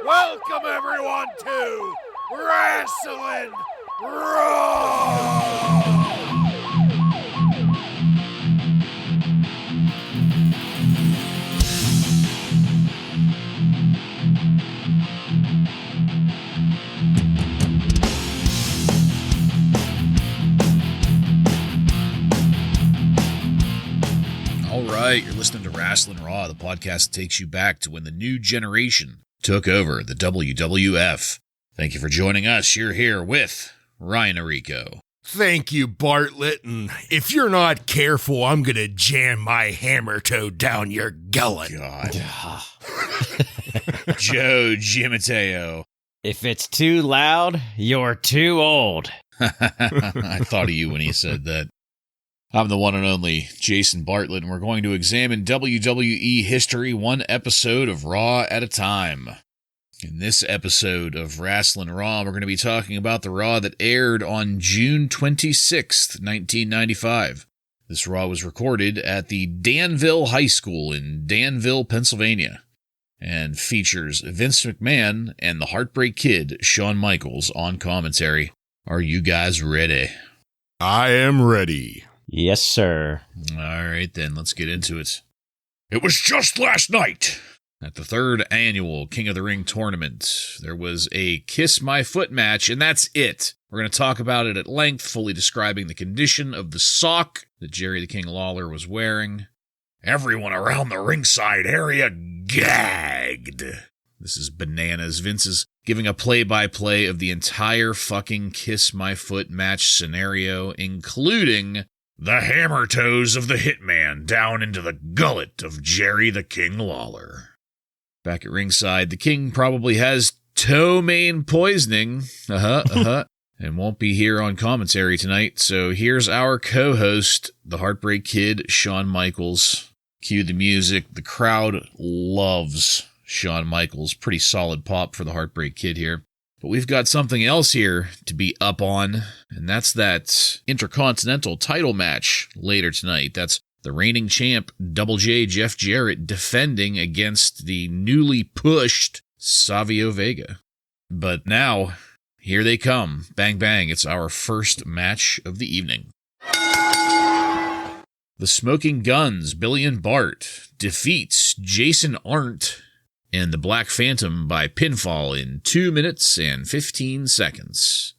Welcome everyone to Wrasslin Raw! All right, you're listening to Wrasslin Raw, the podcast that takes you back to when the new generation took over the WWF. Thank you for joining us. You're here with Ryan Arico. Thank you, Bartlett, and if you're not careful, I'm gonna jam my hammer toe down your gullet. God. Joe Gimateo. If it's too loud, you're too old. I thought of you when he said that. I'm the one and only Jason Bartlett, and we're going to examine WWE history one episode of Raw at a time. In this episode of Wrasslin Raw, we're going to be talking about the Raw that aired on June 26th, 1995. This Raw was recorded at the Danville High School in Danville, Pennsylvania, and features Vince McMahon and the Heartbreak Kid, Shawn Michaels, on commentary. Are you guys ready? I am ready. Yes, sir. All right, then, let's get into it. It was just last night. At the third annual King of the Ring tournament, there was a Kiss My Foot match, and that's it. We're going to talk about it at length, fully describing the condition of the sock that Jerry the King Lawler was wearing. Everyone around the ringside area gagged. This is bananas. Vince is giving a play-by-play of the entire fucking Kiss My Foot match scenario, including the hammer toes of the Hitman down into the gullet of Jerry the King Lawler. Back at ringside, the King probably has toe main poisoning, and won't be here on commentary tonight, so here's our co-host, the Heartbreak Kid, Shawn Michaels. Cue the music. The crowd loves Shawn Michaels. Pretty solid pop for the Heartbreak Kid here. But we've got something else here to be up on, and that's that Intercontinental title match later tonight. That's the reigning champ, Double J Jeff Jarrett, defending against the newly pushed Savio Vega. But now, here they come. Bang, bang. It's our first match of the evening. The Smoking Guns, Billy and Bart, defeats Jason Arndt and the Black Phantom by pinfall in 2 minutes and 15 seconds.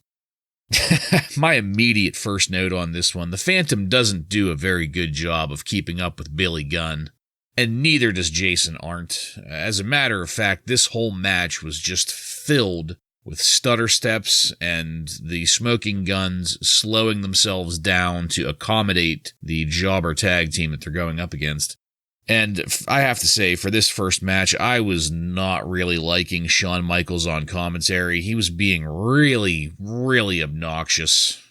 My immediate first note on this one, the Phantom doesn't do a very good job of keeping up with Billy Gunn, and neither does Jason Arndt. As a matter of fact, this whole match was just filled with stutter steps and the Smoking Guns slowing themselves down to accommodate the jobber tag team that they're going up against. And I have to say, for this first match, I was not really liking Shawn Michaels on commentary. He was being really, really obnoxious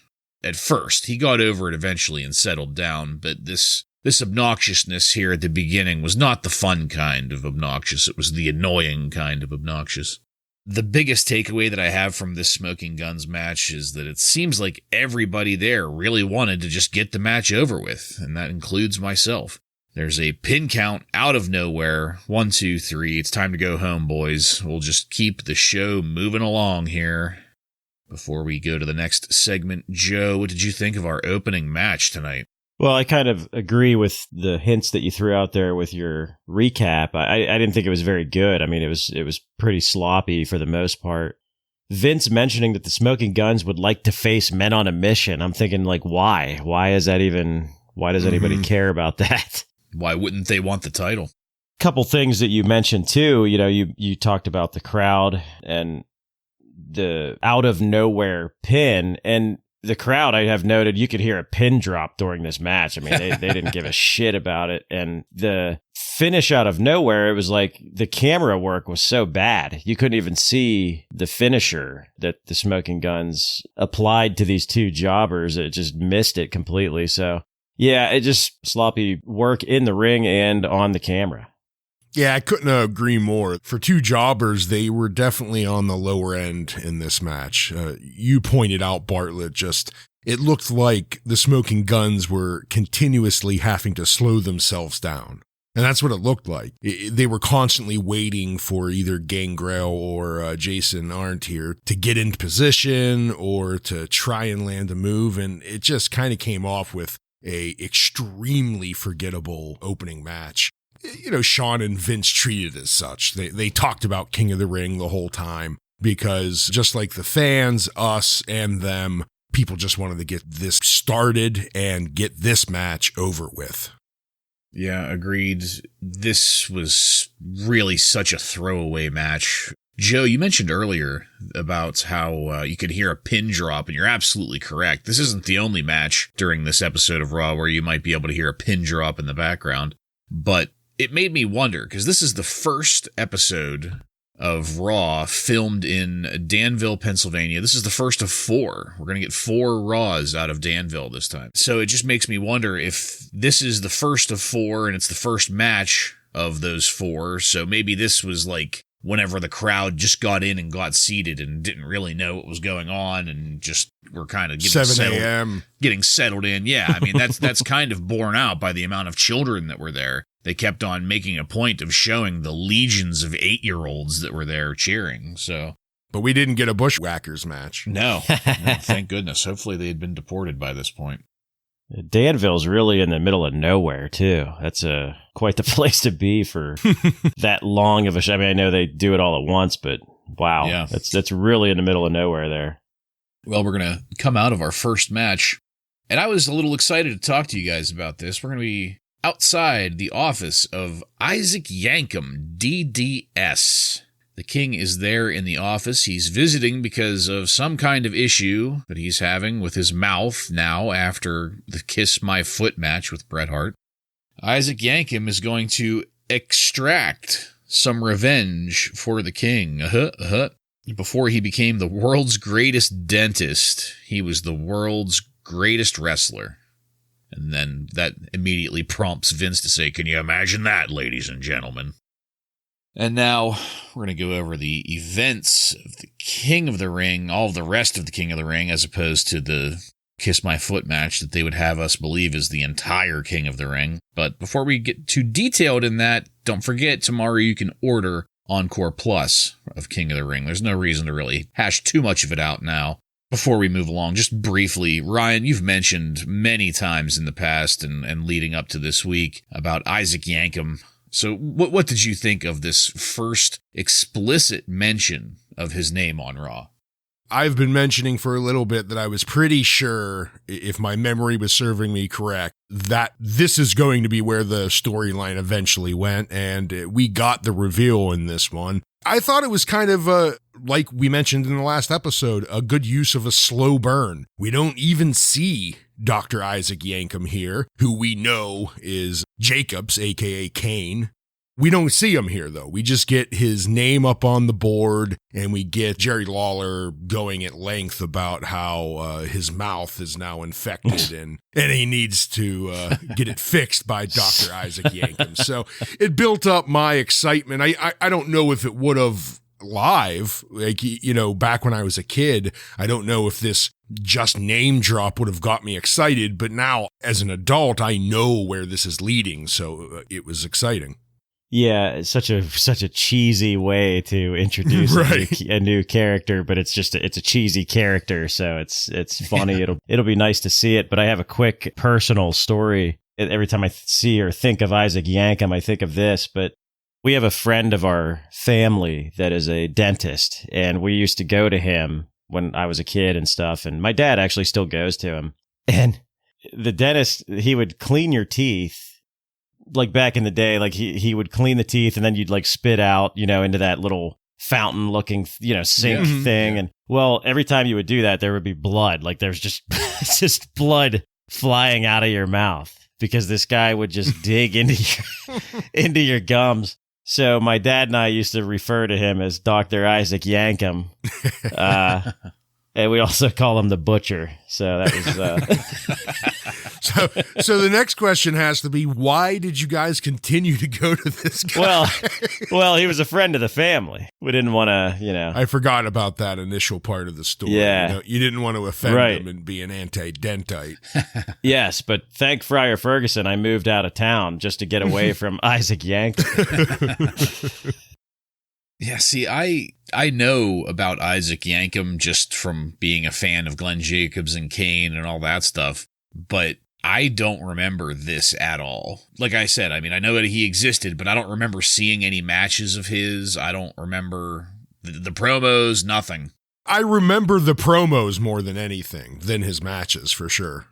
at first. He got over it eventually and settled down, but this obnoxiousness here at the beginning was not the fun kind of obnoxious. It was the annoying kind of obnoxious. The biggest takeaway that I have from this Smoking Guns match is that it seems like everybody there really wanted to just get the match over with, and that includes myself. There's a pin count out of nowhere. 1, 2, 3. It's time to go home, boys. We'll just keep the show moving along here. Before we go to the next segment, Joe, what did you think of our opening match tonight? Well, I kind of agree with the hints that you threw out there with your recap. I didn't think it was very good. I mean, it was pretty sloppy for the most part. Vince mentioning that the Smoking Guns would like to face men on a mission. I'm thinking, like, why? Why does anybody care about that? Why wouldn't they want the title? Couple things that you mentioned too. You know, you talked about the crowd and the out of nowhere pin, and the crowd, I have noted, you could hear a pin drop during this match. I mean, they didn't give a shit about it. And the finish out of nowhere, it was like the camera work was so bad. You couldn't even see the finisher that the Smoking Guns applied to these two jobbers. It just missed it completely. So yeah, it just sloppy work in the ring and on the camera. Yeah, I couldn't agree more. For two jobbers, they were definitely on the lower end in this match. You pointed out, Bartlett, it looked like the Smoking Guns were continuously having to slow themselves down. And that's what it looked like. They were constantly waiting for either Gangrel or Jason Arndt here to get into position or to try and land a move. And it just kind of came off with a extremely forgettable opening match. You know, Sean and Vince treated it as such. They talked about King of the Ring the whole time because just like the fans, us and them, people just wanted to get this started and get this match over with. Yeah, agreed. This was really such a throwaway match. Joe, you mentioned earlier about how you could hear a pin drop, and you're absolutely correct. This isn't the only match during this episode of Raw where you might be able to hear a pin drop in the background. But it made me wonder, because this is the first episode of Raw filmed in Danville, Pennsylvania. This is the first of 4. We're going to get 4 Raws out of Danville this time. So it just makes me wonder if this is the first of 4 and it's the first match of those 4. So maybe this was like whenever the crowd just got in and got seated and didn't really know what was going on and just were kind of getting 7 a.m. getting settled in. Yeah, I mean, that's kind of borne out by the amount of children that were there. They kept on making a point of showing the legions of 8-year-olds that were there cheering. So, but we didn't get a Bushwhackers match. No, thank goodness. Hopefully they had been deported by this point. Danville's really in the middle of nowhere, too. That's quite the place to be for that long of a show. I mean, I know they do it all at once, but wow. Yeah. That's really in the middle of nowhere there. Well, we're going to come out of our first match, and I was a little excited to talk to you guys about this. We're going to be outside the office of Isaac Yankem, DDS. The king is there in the office. He's visiting because of some kind of issue that he's having with his mouth now after the Kiss My Foot match with Bret Hart. Isaac Yankem is going to extract some revenge for the king. Before he became the world's greatest dentist, he was the world's greatest wrestler. And then that immediately prompts Vince to say, "Can you imagine that, ladies and gentlemen?" And now we're going to go over the events of the King of the Ring, all of the rest of the King of the Ring, as opposed to the Kiss My Foot match that they would have us believe is the entire King of the Ring. But before we get too detailed in that, don't forget, tomorrow you can order Encore Plus of King of the Ring. There's no reason to really hash too much of it out now. Before we move along, just briefly, Ryan, you've mentioned many times in the past and leading up to this week about Isaac Yankem. So what did you think of this first explicit mention of his name on Raw? I've been mentioning for a little bit that I was pretty sure, if my memory was serving me correct, that this is going to be where the storyline eventually went, and we got the reveal in this one. I thought it was kind of, like we mentioned in the last episode, a good use of a slow burn. We don't even see Dr. Isaac Yankem here, who we know is Jacobs, a.k.a. Kane. We don't see him here, though. We just get his name up on the board, and we get Jerry Lawler going at length about how his mouth is now infected, and he needs to get it fixed by Dr. Isaac Yankem. So it built up my excitement. I don't know if it would have live, like, you know, back when I was a kid. I don't know if this just name drop would have got me excited, but now as an adult, I know where this is leading, so it was exciting. Yeah, it's such a cheesy way to introduce a new character, but it's a cheesy character, so it's funny. It'll be nice to see it. But I have a quick personal story. Every time I see or think of Isaac Yankem, I think of this. But we have a friend of our family that is a dentist, and we used to go to him when I was a kid and stuff. And my dad actually still goes to him. And the dentist, he would clean your teeth. Like back in the day, like he would clean the teeth and then you'd like spit out, you know, into that little fountain looking, you know, sink thing. Yeah. And well, every time you would do that, there would be blood. Like there's just blood flying out of your mouth because this guy would just dig into your gums. So my dad and I used to refer to him as Dr. Isaac Yankem. And we also call him the Butcher. So that was... So the next question has to be, why did you guys continue to go to this guy? Well, he was a friend of the family. We didn't want to, I forgot about that initial part of the story. Yeah. You didn't want to offend him and be an anti-dentite. Yes, but thank Friar Ferguson, I moved out of town just to get away from Isaac Yankem. Yeah, see, I know about Isaac Yankem just from being a fan of Glenn Jacobs and Kane and all that stuff, but I don't remember this at all. Like I said, I mean, I know that he existed, but I don't remember seeing any matches of his. I don't remember the promos, nothing. I remember the promos more than anything, than his matches, for sure.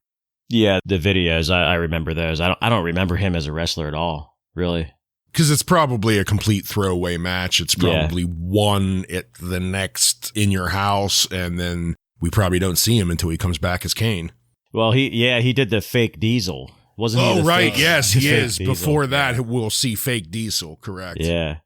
Yeah, the videos, I remember those. I don't remember him as a wrestler at all, really. Because it's probably a complete throwaway match. It's probably one at the next in your house, and then we probably don't see him until he comes back as Kane. Well, he did the fake Diesel, wasn't he? Oh, right. Yes, he is. Diesel. Before that, we'll see fake Diesel, correct. Yeah.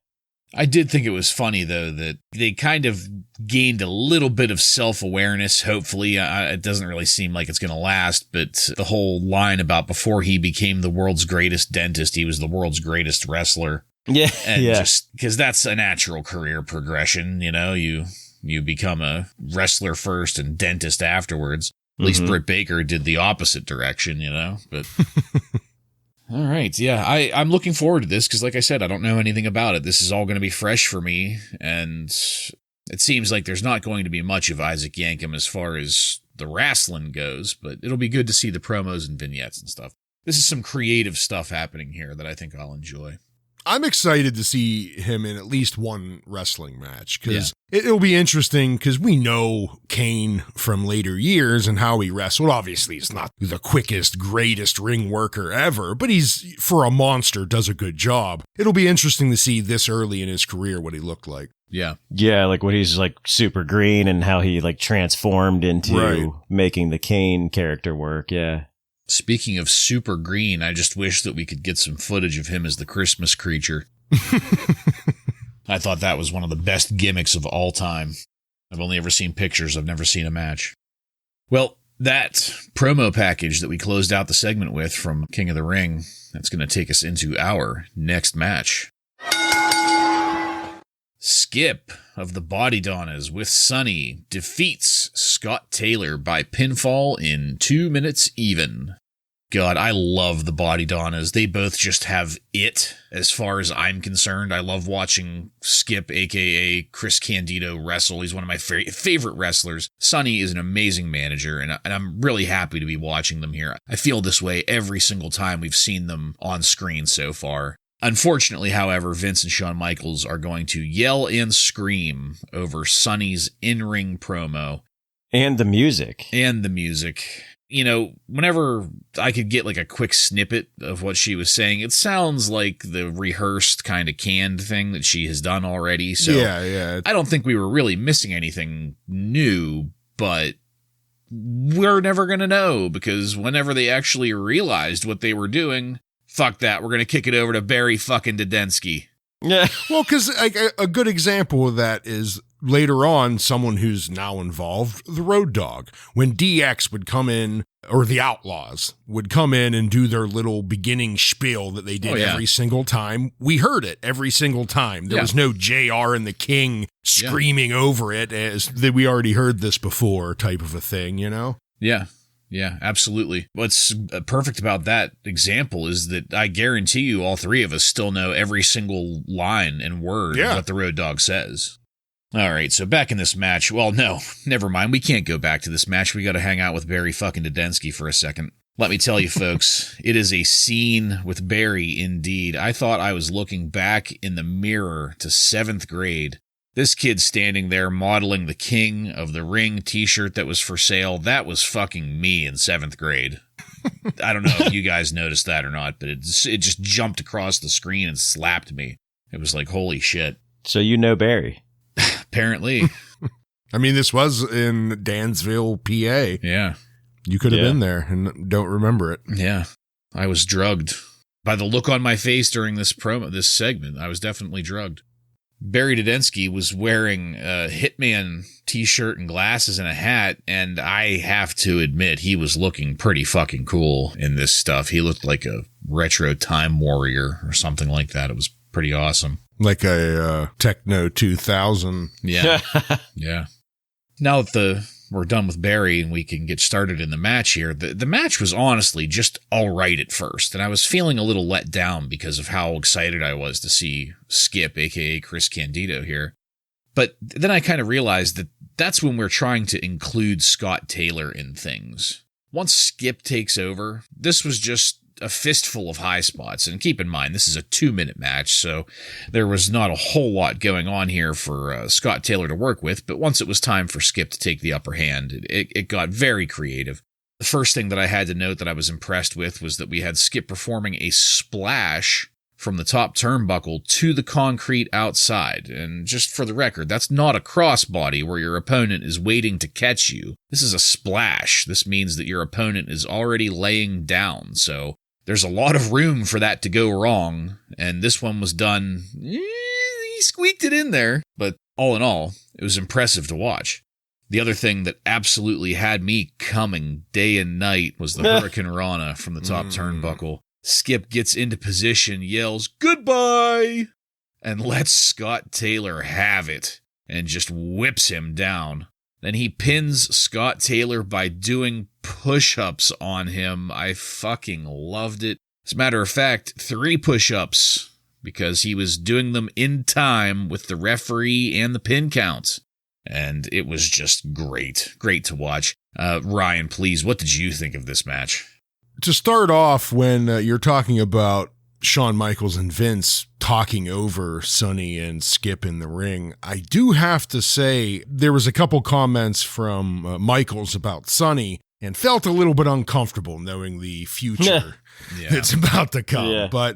I did think it was funny, though, that they kind of gained a little bit of self-awareness, hopefully. It doesn't really seem like it's going to last, but the whole line about before he became the world's greatest dentist, he was the world's greatest wrestler. Yeah, and just because that's a natural career progression, you become a wrestler first and dentist afterwards. At least Britt Baker did the opposite direction, but... All right. Yeah, I'm looking forward to this because, like I said, I don't know anything about it. This is all going to be fresh for me, and it seems like there's not going to be much of Isaac Yankem as far as the Wrasslin goes, but it'll be good to see the promos and vignettes and stuff. This is some creative stuff happening here that I think I'll enjoy. I'm excited to see him in at least one wrestling match because it'll be interesting because we know Kane from later years and how he wrestled. Obviously, he's not the quickest, greatest ring worker ever, but he's, for a monster, does a good job. It'll be interesting to see this early in his career what he looked like. Yeah. Yeah, like when he's like super green and how he like transformed into making the Kane character work. Yeah. Speaking of super green, I just wish that we could get some footage of him as the Christmas creature. I thought that was one of the best gimmicks of all time. I've only ever seen pictures. I've never seen a match. Well, that promo package that we closed out the segment with from King of the Ring, that's going to take us into our next match. Skip of the Body Donnas with Sonny defeats Scott Taylor by pinfall in 2 minutes even. God, I love the Body Donnas. They both just have it as far as I'm concerned. I love watching Skip, a.k.a. Chris Candido, wrestle. He's one of my favorite wrestlers. Sonny is an amazing manager, and I'm really happy to be watching them here. I feel this way every single time we've seen them on screen so far. Unfortunately, however, Vince and Shawn Michaels are going to yell and scream over Sonny's in-ring promo. And the music. Whenever I could get like a quick snippet of what she was saying, it sounds like the rehearsed kind of canned thing that she has done already. So yeah. I don't think we were really missing anything new, but we're never going to know because whenever they actually realized what they were doing, fuck that. We're going to kick it over to Barry fucking Dudensky. Yeah. Well, because a good example of that is later on, someone who's now involved, the Road Dogg. When DX would come in, or the Outlaws would come in and do their little beginning spiel that they did every single time, we heard it every single time. There was no JR and the King screaming over it as that we already heard this before type of a thing, Yeah, absolutely. What's perfect about that example is that I guarantee you all three of us still know every single line and word of what the Road Dogg says. All right, so back in this match. Well, no, never mind. We can't go back to this match. We got to hang out with Barry fucking Dudensky for a second. Let me tell you, folks, it is a scene with Barry indeed. I thought I was looking back in the mirror to 7th grade. This kid standing there modeling the King of the Ring t-shirt that was for sale, that was fucking me in 7th grade. I don't know if you guys noticed that or not, but it just jumped across the screen and slapped me. It was like, holy shit. So you know Barry. Apparently. I mean, this was in Dansville, PA. Yeah. You could have been there and don't remember it. Yeah. I was drugged. By the look on my face during this segment, I was definitely drugged. Barry Dudensky was wearing a Hitman t-shirt and glasses and a hat, and I have to admit he was looking pretty fucking cool in this stuff. He looked like a retro time warrior or something like that. It was pretty awesome. Like a Techno 2000. Yeah. Yeah. Now that we're done with Barry and we can get started in the match here, the match was honestly just all right at first, and I was feeling a little let down because of how excited I was to see Skip, aka Chris Candido, here. But then I kind of realized that that's when we're trying to include Scott Taylor in things. Once Skip takes over, this was just a fistful of high spots. And keep in mind, this is a 2-minute match, so there was not a whole lot going on here for Scott Taylor to work with. But once it was time for Skip to take the upper hand, it got very creative. The first thing that I had to note that I was impressed with was that we had Skip performing a splash from the top turnbuckle to the concrete outside. And just for the record, that's not a crossbody where your opponent is waiting to catch you. This is a splash. This means that your opponent is already laying down. So there's a lot of room for that to go wrong. And this one was done. He squeaked it in there. But all in all, it was impressive to watch. The other thing that absolutely had me coming day and night was the Hurricane Rana from the top turnbuckle. Skip gets into position, yells, "Goodbye!" and lets Scott Taylor have it and just whips him down. Then he pins Scott Taylor by doing push-ups on him. I fucking loved it. As a matter of fact, 3 push-ups because he was doing them in time with the referee and the pin count. And it was just great. Great to watch. Ryan, please, what did you think of this match? To start off, when you're talking about Shawn Michaels and Vince talking over Sonny and Skip in the ring, I do have to say there was a couple comments from Michaels about Sonny and felt a little bit uncomfortable knowing the future that's about to come. Yeah. But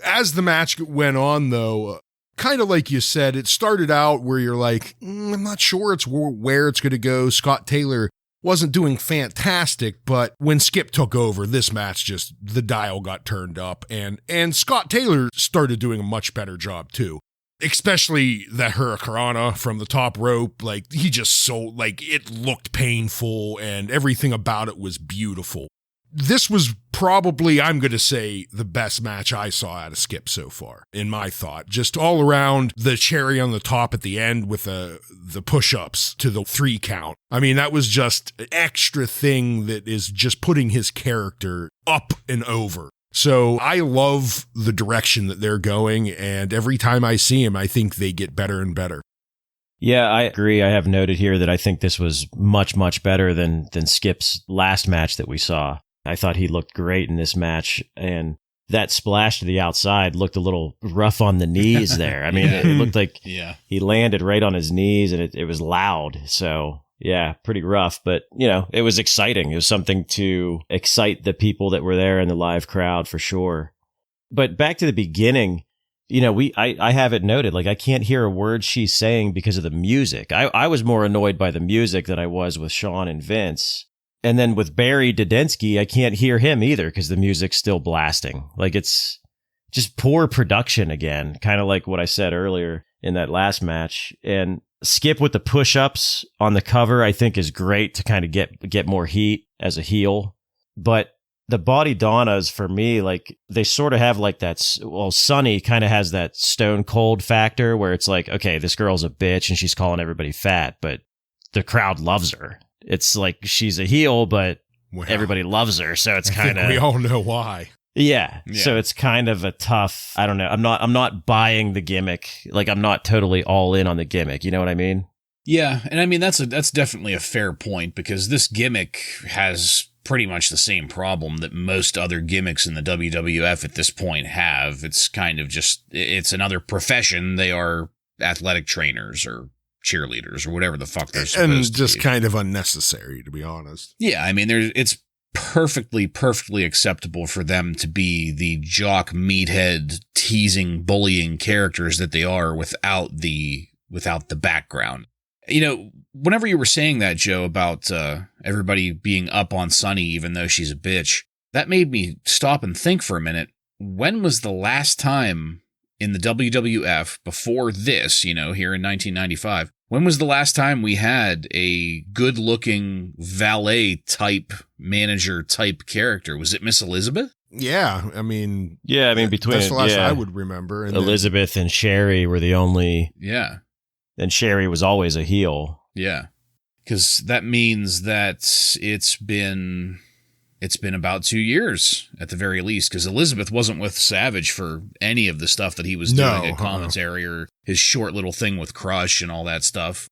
as the match went on, though, kind of like you said, it started out where you're like, I'm not sure it's where it's going to go. Scott Taylor wasn't doing fantastic, but when Skip took over, this match just, the dial got turned up, and Scott Taylor started doing a much better job too. Especially that Hurricanrana from the top rope, like he just it looked painful and everything about it was beautiful. This was probably, I'm going to say, the best match I saw out of Skip so far, in my thought. Just all around, the cherry on the top at the end with the push-ups to the 3 count. I mean, that was just an extra thing that is just putting his character up and over. So I love the direction that they're going, and every time I see him, I think they get better and better. Yeah, I agree. I have noted here that I think this was much, much better than Skip's last match that we saw. I thought he looked great in this match, and that splash to the outside looked a little rough on the knees there. I mean, it looked like he landed right on his knees, and it was loud. So, yeah, pretty rough, but, it was exciting. It was something to excite the people that were there in the live crowd for sure. But back to the beginning, I have it noted, like I can't hear a word she's saying because of the music. I was more annoyed by the music than I was with Shawn and Vince. And then with Barry Dudensky, I can't hear him either because the music's still blasting. Like it's just poor production again, kind of like what I said earlier in that last match. And Skip with the push-ups on the cover, I think is great to kind of get more heat as a heel. But the Body Donnas, for me, like they sort of have like that, Sonny kind of has that stone cold factor where it's like, okay, this girl's a bitch and she's calling everybody fat, but the crowd loves her. It's like she's a heel, but everybody loves her, so it's kind of, we all know why. Yeah, so it's kind of a tough, I don't know. I'm not buying the gimmick. Like I'm not totally all in on the gimmick. You know what I mean? Yeah, and I mean that's definitely a fair point because this gimmick has pretty much the same problem that most other gimmicks in the WWF at this point have. It's kind of just, it's another profession. They are athletic trainers or cheerleaders or whatever the fuck they're supposed to be. And just kind of unnecessary, to be honest. Yeah, I mean, it's perfectly acceptable for them to be the jock, meathead, teasing, bullying characters that they are without the background. Whenever you were saying that, Joe, about everybody being up on Sonny even though she's a bitch, that made me stop and think for a minute. When was the last time in the WWF before this, here in 1995, when was the last time we had a good-looking valet-type, manager-type character? Was it Miss Elizabeth? Yeah, between that's the last I would remember. And Elizabeth and Sherry were the only. Yeah. And Sherry was always a heel. Yeah. Because that means that it's been about 2 years at the very least, because Elizabeth wasn't with Savage for any of the stuff that he was doing at commentary or his short little thing with Crush and all that stuff.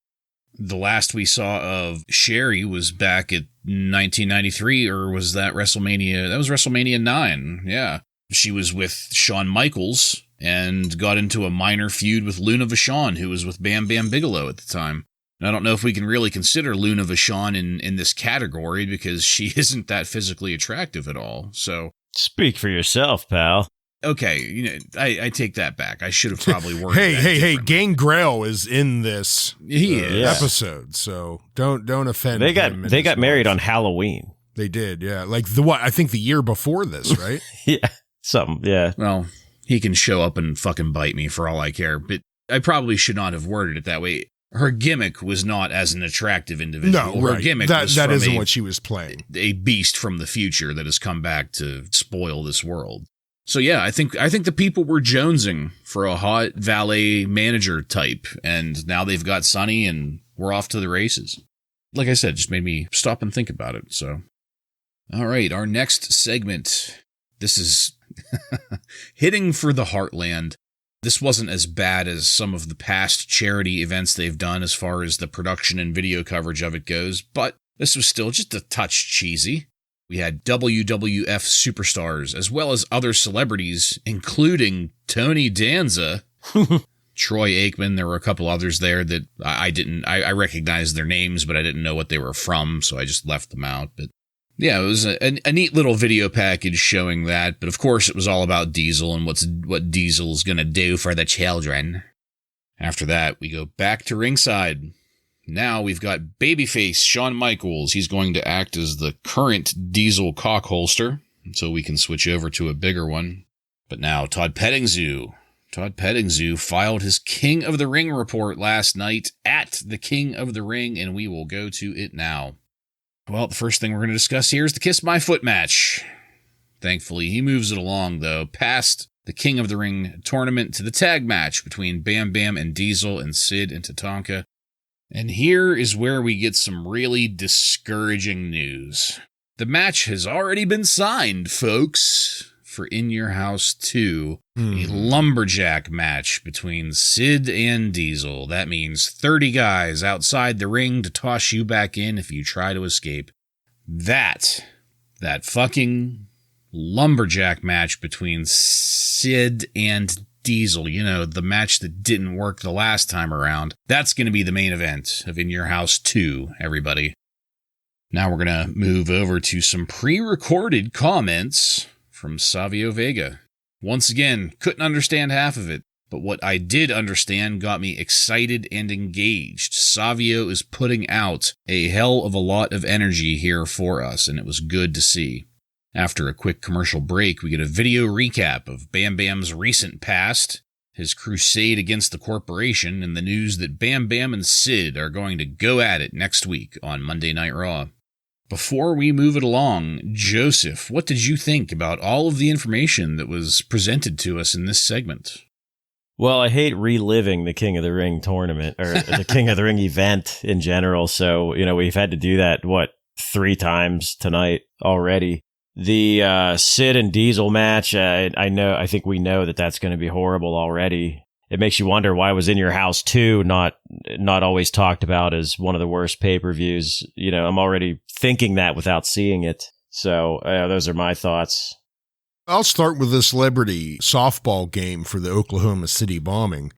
The last we saw of Sherry was back at 1993, or was that WrestleMania? That was WrestleMania 9, yeah. She was with Shawn Michaels and got into a minor feud with Luna Vachon, who was with Bam Bam Bigelow at the time. I don't know if we can really consider Luna Vachon in this category because she isn't that physically attractive at all. So speak for yourself, pal. Okay, I take that back. I should have probably worded Hey, Gangrel is in this episode, so don't offend They him. They got married on Halloween. They did, yeah. Like I think the year before this, right? Yeah, something, yeah. Well, he can show up and fucking bite me for all I care, but I probably should not have worded it that way. Her gimmick was not as an attractive individual. No, her right. gimmick that was isn't what she was playing. A beast from the future that has come back to spoil this world. So yeah, I think the people were jonesing for a hot valet manager type, and now they've got Sonny, and we're off to the races. Like I said, just made me stop and think about it. So, all right, our next segment. This is hitting for the heartland. This wasn't as bad as some of the past charity events they've done as far as the production and video coverage of it goes, but this was still just a touch cheesy. We had WWF superstars, as well as other celebrities, including Tony Danza, Troy Aikman. There were a couple others there that I recognized their names, but I didn't know what they were from, so I just left them out. But yeah, it was a neat little video package showing that, but of course it was all about Diesel and what Diesel's gonna do for the children. After that, we go back to ringside. Now we've got babyface Shawn Michaels. He's going to act as the current Diesel cock holster until we can switch over to a bigger one. But now Todd Pettingzoo. Todd Pettingzoo filed his King of the Ring report last night at the King of the Ring, and we will go to it now. Well, the first thing we're going to discuss here is the Kiss My Foot match. Thankfully, he moves it along, though, past the King of the Ring tournament to the tag match between Bam Bam and Diesel and Sid and Tatanka. And here is where we get some really discouraging news. The match has already been signed, folks, for In Your House 2, a lumberjack match between Sid and Diesel. That means 30 guys outside the ring to toss you back in if you try to escape. That fucking lumberjack match between Sid and Diesel, the match that didn't work the last time around, that's going to be the main event of In Your House 2, everybody. Now we're going to move over to some pre-recorded comments from Savio Vega. Once again, couldn't understand half of it, but what I did understand got me excited and engaged. Savio is putting out a hell of a lot of energy here for us, and it was good to see. After a quick commercial break, we get a video recap of Bam Bam's recent past, his crusade against the corporation, and the news that Bam Bam and Sid are going to go at it next week on Monday Night Raw. Before we move it along, Joseph, what did you think about all of the information that was presented to us in this segment? Well, I hate reliving the King of the Ring tournament, or the King of the Ring event in general, so, we've had to do that, 3 times tonight already. The Sid and Diesel match, I think we know that that's going to be horrible already. It makes you wonder why was In Your House 2 not always talked about as one of the worst pay-per-views. I'm already thinking that without seeing it. So those are my thoughts. I'll start with the celebrity softball game for the Oklahoma City bombing.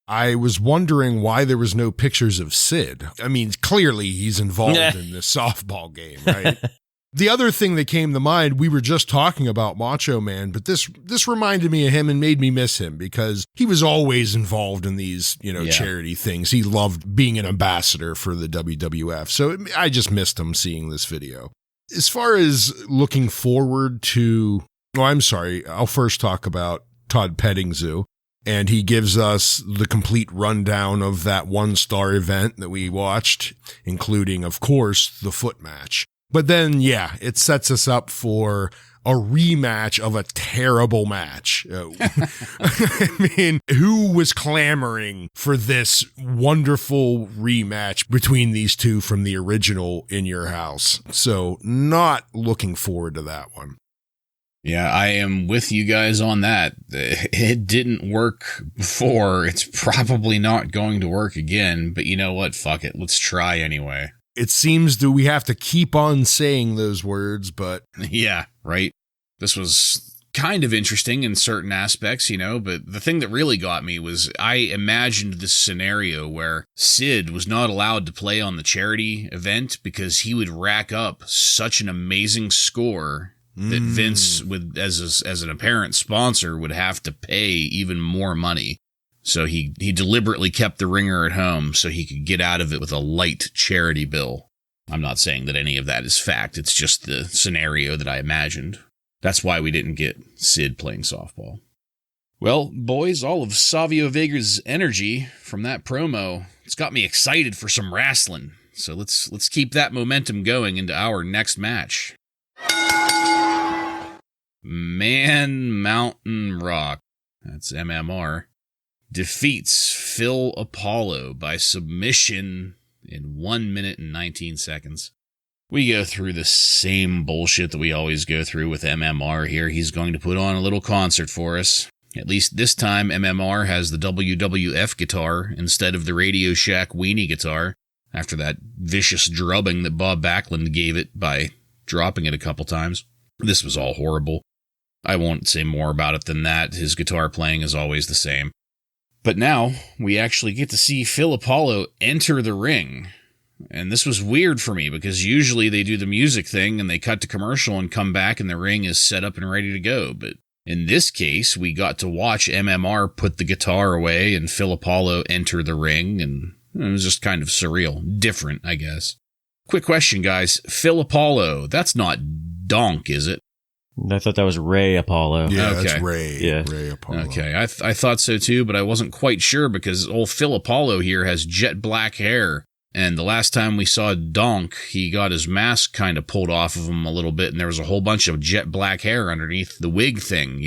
I was wondering why there was no pictures of Sid. I mean, clearly he's involved in this softball game, right? The other thing that came to mind, we were just talking about Macho Man, but this reminded me of him and made me miss him because he was always involved in these, charity things. He loved being an ambassador for the WWF. So I just missed him seeing this video. As far as looking forward to, I'll first talk about Todd Pettingzoo. and he gives us the complete rundown of that 1-star event that we watched, including, of course, the foot match. But then, yeah, it sets us up for a rematch of a terrible match. I mean, who was clamoring for this wonderful rematch between these two from the original In Your House? So not looking forward to that one. Yeah, I am with you guys on that. It didn't work before. It's probably not going to work again, but you know what? Fuck it. Let's try anyway. It seems that we have to keep on saying those words, but... Yeah, right? This was kind of interesting in certain aspects, but the thing that really got me was I imagined this scenario where Sid was not allowed to play on the charity event because he would rack up such an amazing score that Vince, would, as an apparent sponsor, would have to pay even more money. So he deliberately kept the ringer at home so he could get out of it with a light charity bill. I'm not saying that any of that is fact. It's just the scenario that I imagined. That's why we didn't get Sid playing softball. Well, boys, all of Savio Vega's energy from that promo, it's got me excited for some wrestling. So let's keep that momentum going into our next match. Man Mountain Rock, that's MMR, defeats Phil Apollo by submission in 1 minute and 19 seconds. We go through the same bullshit that we always go through with MMR here. He's going to put on a little concert for us. At least this time, MMR has the WWF guitar instead of the Radio Shack weenie guitar, after that vicious drubbing that Bob Backlund gave it by dropping it a couple times. This was all horrible. I won't say more about it than that. His guitar playing is always the same. But now, we actually get to see Phil Apollo enter the ring. And this was weird for me, because usually they do the music thing and they cut to commercial and come back and the ring is set up and ready to go. But in this case, we got to watch MMR put the guitar away and Phil Apollo enter the ring, and it was just kind of surreal. Different, I guess. Quick question, guys. Phil Apollo, that's not Donk, is it? I thought that was Ray Apollo. Yeah, okay. that's Ray. Yeah. Ray Apollo. Okay, I thought so too, but I wasn't quite sure because old Phil Apollo here has jet black hair. And the last time we saw Donk, he got his mask kind of pulled off of him a little bit, and there was a whole bunch of jet black hair underneath the wig thing,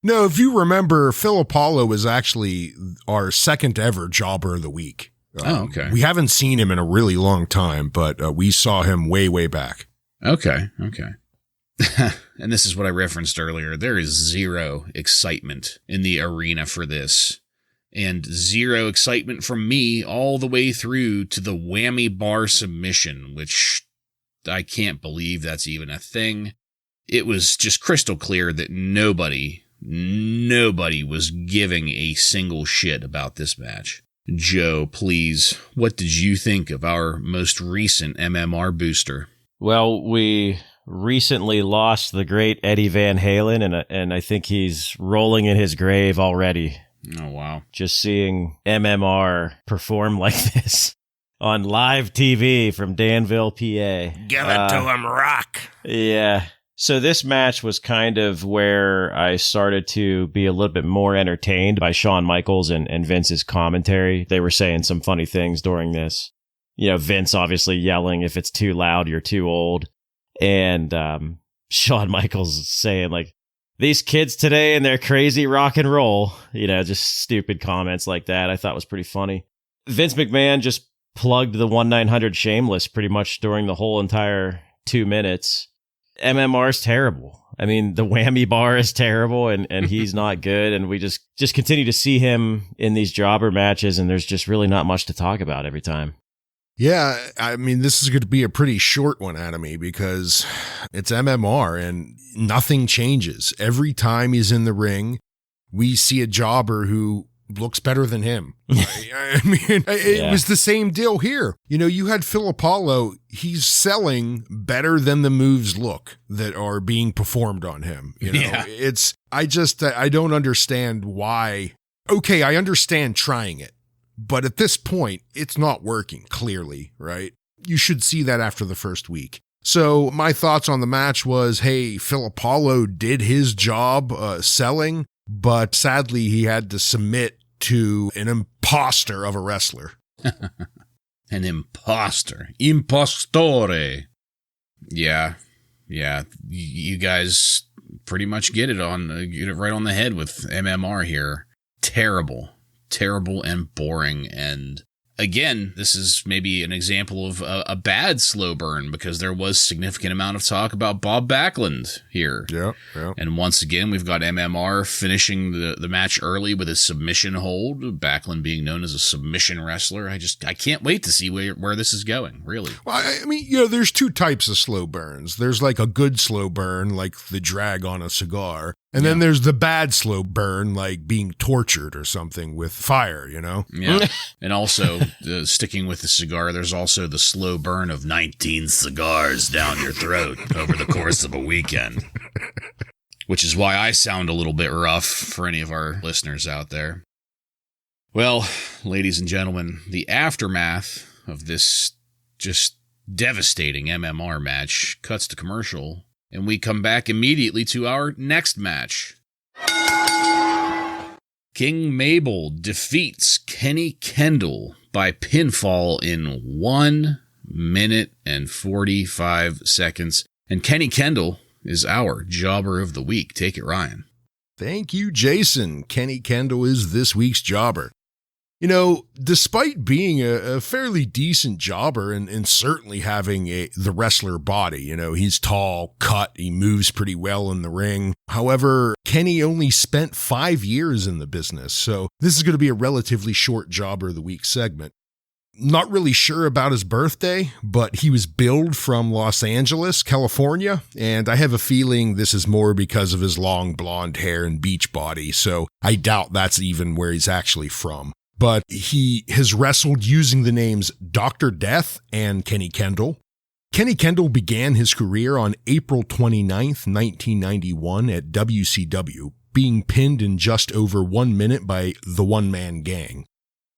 No, if you remember, Phil Apollo was actually our second ever Jobber of the Week. Okay. We haven't seen him in a really long time, but we saw him way, way back. Okay. And this is what I referenced earlier. There is zero excitement in the arena for this. And zero excitement from me all the way through to the whammy bar submission, which I can't believe that's even a thing. It was just crystal clear that nobody was giving a single shit about this match. Joe, please, what did you think of our most recent MMR booster? Well, we recently lost the great Eddie Van Halen, and I think he's rolling in his grave already. Oh, wow. Just seeing MMR perform like this on live TV from Danville, PA. Give it to him, Rock. Yeah. So this match was kind of where I started to be a little bit more entertained by Shawn Michaels and Vince's commentary. They were saying some funny things during this. Vince obviously yelling, if it's too loud, you're too old. And Shawn Michaels saying, like, these kids today and their crazy rock and roll, just stupid comments like that. I thought was pretty funny. Vince McMahon just plugged the 1-900 Shameless pretty much during the whole entire 2 minutes. MMR's terrible. I mean, the whammy bar is terrible and he's not good. And we just continue to see him in these jobber matches, and there's just really not much to talk about every time. Yeah, I mean, this is going to be a pretty short one out of me because it's MMR and nothing changes. Every time he's in the ring, we see a jobber who looks better than him. I mean, it was the same deal here. You had Phil Apollo. He's selling better than the moves look that are being performed on him. Yeah. I don't understand why. Okay, I understand trying it. But at this point, it's not working, clearly, right? You should see that after the first week. So my thoughts on the match was, hey, Phil Apollo did his job selling, but sadly he had to submit to an imposter of a wrestler. An imposter. Impostore. Yeah. You guys pretty much get it right on the head with MMR here. Terrible and boring. And again, this is maybe an example of a bad slow burn, because there was significant amount of talk about Bob Backlund here. Yeah. And once again, we've got MMR finishing the match early with a submission hold. Backlund being known as a submission wrestler. I can't wait to see where this is going, really. Well, I mean, there's two types of slow burns. There's like a good slow burn, like the drag on a cigar. And then there's the bad slow burn, like being tortured or something with fire, Yeah. And also, sticking with the cigar, there's also the slow burn of 19 cigars down your throat over the course of a weekend. Which is why I sound a little bit rough for any of our listeners out there. Well, ladies and gentlemen, the aftermath of this just devastating MMR match cuts to commercial, and we come back immediately to our next match. King Mabel defeats Kenny Kendall by pinfall in 1 minute and 45 seconds. And Kenny Kendall is our Jobber of the Week. Take it, Ryan. Thank you, Jason. Kenny Kendall is this week's jobber. Despite being a fairly decent jobber and certainly having the wrestler body, he's tall, cut, he moves pretty well in the ring. However, Kenny only spent 5 years in the business, so this is going to be a relatively short Jobber of the Week segment. Not really sure about his birthday, but he was billed from Los Angeles, California, and I have a feeling this is more because of his long blonde hair and beach body, so I doubt that's even where he's actually from. But he has wrestled using the names Dr. Death and Kenny Kendall. Kenny Kendall began his career on April 29th, 1991 at WCW, being pinned in just over 1 minute by the One Man Gang.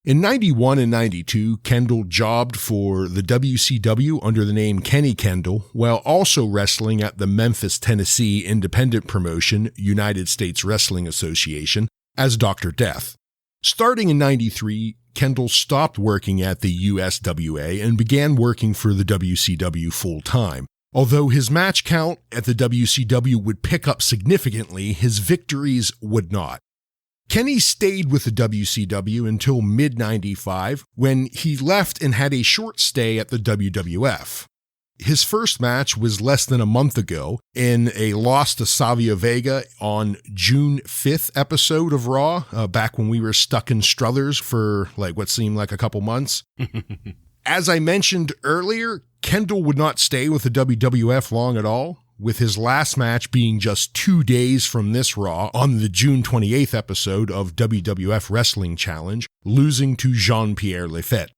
In 91 and 92, Kendall jobbed for the WCW under the name Kenny Kendall, while also wrestling at the Memphis, Tennessee independent promotion, United States Wrestling Association, as Dr. Death. Starting in 93, Kendall stopped working at the USWA and began working for the WCW full-time. Although his match count at the WCW would pick up significantly, his victories would not. Kenny stayed with the WCW until mid-95, when he left and had a short stay at the WWF. His first match was less than a month ago in a loss to Savio Vega on June 5th episode of Raw, back when we were stuck in Struthers for what seemed like a couple months. As I mentioned earlier, Kendall would not stay with the WWF long at all, with his last match being just 2 days from this Raw on the June 28th episode of WWF Wrestling Challenge, losing to Jean-Pierre Lafette.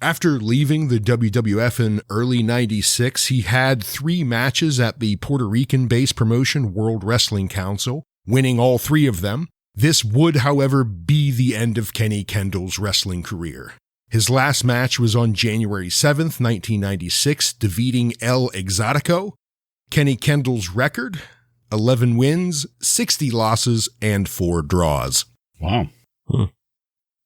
After leaving the WWF in early 96, he had 3 matches at the Puerto Rican-based promotion World Wrestling Council, winning all 3 of them. This would, however, be the end of Kenny Kendall's wrestling career. His last match was on January 7th, 1996, defeating El Exotico. Kenny Kendall's record, 11 wins, 60 losses, and 4 draws. Wow.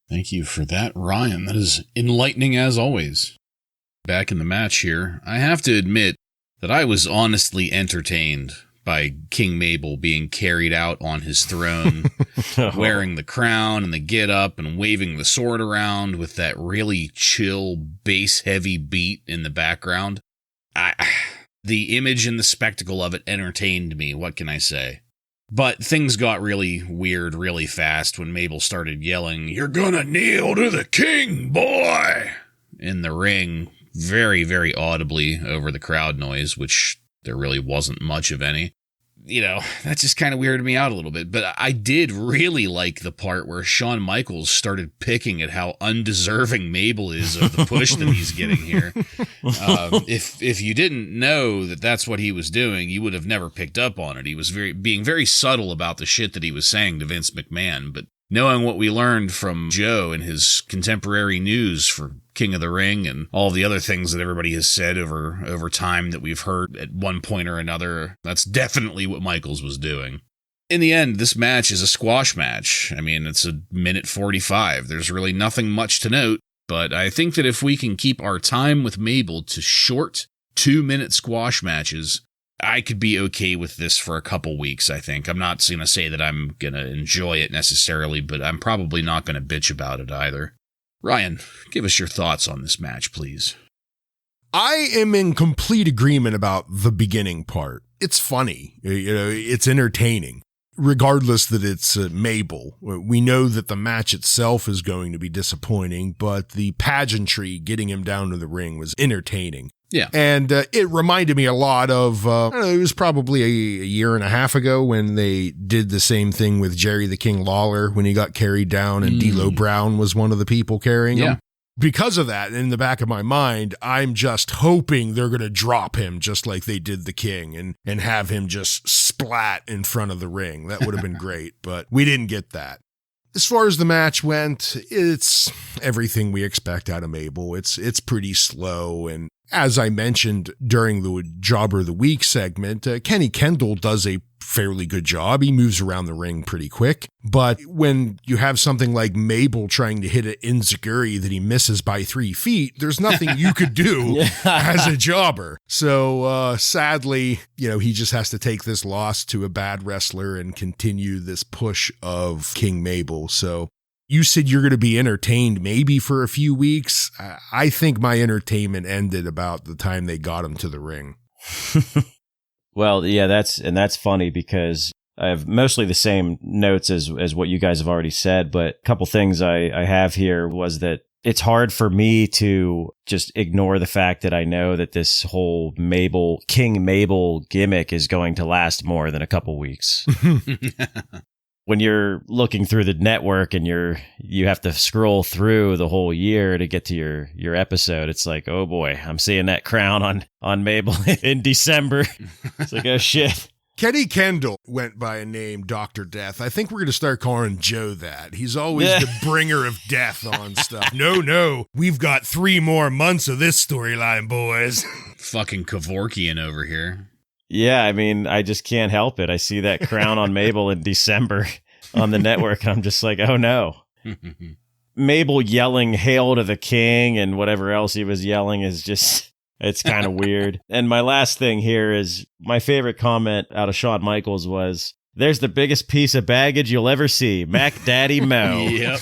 Thank you for that, Ryan. That is enlightening as always. Back in the match here, I have to admit that I was honestly entertained by King Mabel being carried out on his throne, wearing the crown and the get-up and waving the sword around with that really chill, bass-heavy beat in the background. The image and the spectacle of it entertained me, what can I say? But things got really weird really fast when Mabel started yelling, "You're gonna kneel to the king, boy!" in the ring, very, very audibly over the crowd noise, which there really wasn't much of any. That just kind of weirded me out a little bit. But I did really like the part where Shawn Michaels started picking at how undeserving Mabel is of the push that he's getting here. If you didn't know that that's what he was doing, you would have never picked up on it. He was being very subtle about the shit that he was saying to Vince McMahon. But knowing what we learned from Joe and his contemporary news for King of the Ring and all the other things that everybody has said over time that we've heard at one point or another, that's definitely what Michaels was doing. In the end, this match is a squash match. I mean, it's a minute 45. There's really nothing much to note, but I think that if we can keep our time with Mabel to short 2-minute squash matches, I could be okay with this for a couple weeks, I think. I'm not going to say that I'm going to enjoy it necessarily, but I'm probably not going to bitch about it either. Ryan, give us your thoughts on this match, please. I am in complete agreement about the beginning part. It's funny. It's entertaining. Regardless that it's Mabel. We know that the match itself is going to be disappointing, but the pageantry getting him down to the ring was entertaining. Yeah. And it reminded me a lot of, it was probably a year and a half ago when they did the same thing with Jerry the King Lawler when he got carried down and D'Lo Brown was one of the people carrying him. Because of that, in the back of my mind, I'm just hoping they're going to drop him just like they did the King and have him just splat in front of the ring. That would have been great, but we didn't get that. As far as the match went, it's everything we expect out of Mabel. It's pretty slow, and as I mentioned during the Jobber of the Week segment, Kenny Kendall does a fairly good job. He moves around the ring pretty quick, but when you have something like Mabel trying to hit an enziguri that he misses by 3 feet, there's nothing you could do as a jobber. So sadly, he just has to take this loss to a bad wrestler and continue this push of King Mabel. So you said you're going to be entertained maybe for a few weeks. I think my entertainment ended about the time they got him to the ring. Well, yeah, that's funny because I have mostly the same notes as what you guys have already said, but a couple things I have here was that it's hard for me to just ignore the fact that I know that this whole King Mabel gimmick is going to last more than a couple weeks. When you're looking through the network and you have to scroll through the whole year to get to your episode, it's like, oh boy, I'm seeing that crown on Mabel in December. It's like, oh shit. Kenny Kendall went by a name, Dr. Death. I think we're going to start calling Joe that. He's always the bringer of death on stuff. No, we've got 3 more months of this storyline, boys. Fucking Kevorkian over here. Yeah, I mean, I just can't help it. I see that crown on Mabel in December on the network, and I'm just like, oh no. Mabel yelling "Hail to the King" and whatever else he was yelling is just, it's kind of weird. And my last thing here is my favorite comment out of Shawn Michaels was, "There's the biggest piece of baggage you'll ever see, Mac Daddy Mo." Yep.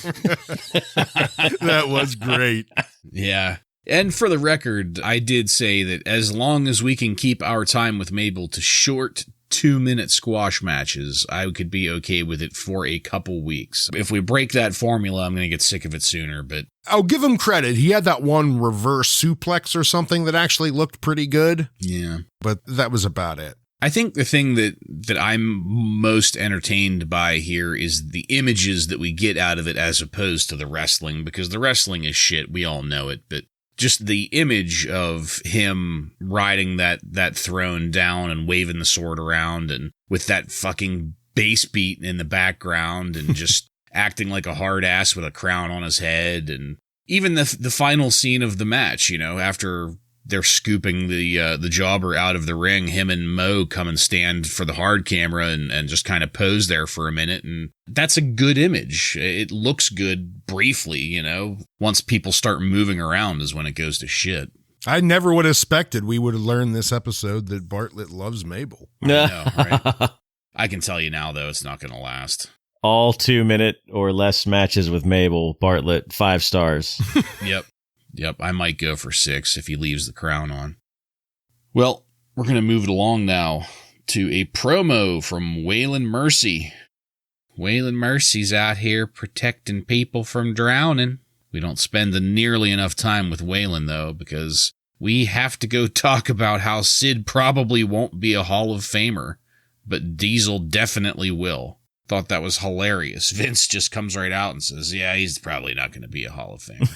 That was great. Yeah. And for the record, I did say that as long as we can keep our time with Mabel to short 2-minute squash matches, I could be okay with it for a couple weeks. If we break that formula, I'm going to get sick of it sooner, but I'll give him credit. He had that one reverse suplex or something that actually looked pretty good. Yeah. But that was about it. I think the thing that I'm most entertained by here is the images that we get out of it as opposed to the wrestling, because the wrestling is shit. We all know it, but just the image of him riding that throne down and waving the sword around and with that fucking bass beat in the background and just acting like a hard ass with a crown on his head. And even the final scene of the match, after they're scooping the jobber out of the ring, him and Mo come and stand for the hard camera and just kind of pose there for a minute. And that's a good image. It looks good briefly, once people start moving around is when it goes to shit. I never would have expected we would have learned this episode that Bartlett loves Mabel. I know, right? I can tell you now, though, it's not going to last. All 2-minute or less matches with Mabel, Bartlett, 5 stars. Yep, I might go for 6 if he leaves the crown on. Well, we're going to move it along now to a promo from Waylon Mercy. Waylon Mercy's out here protecting people from drowning. We don't spend nearly enough time with Waylon, though, because we have to go talk about how Sid probably won't be a Hall of Famer, but Diesel definitely will. Thought that was hilarious. Vince just comes right out and says, yeah, he's probably not going to be a Hall of Famer.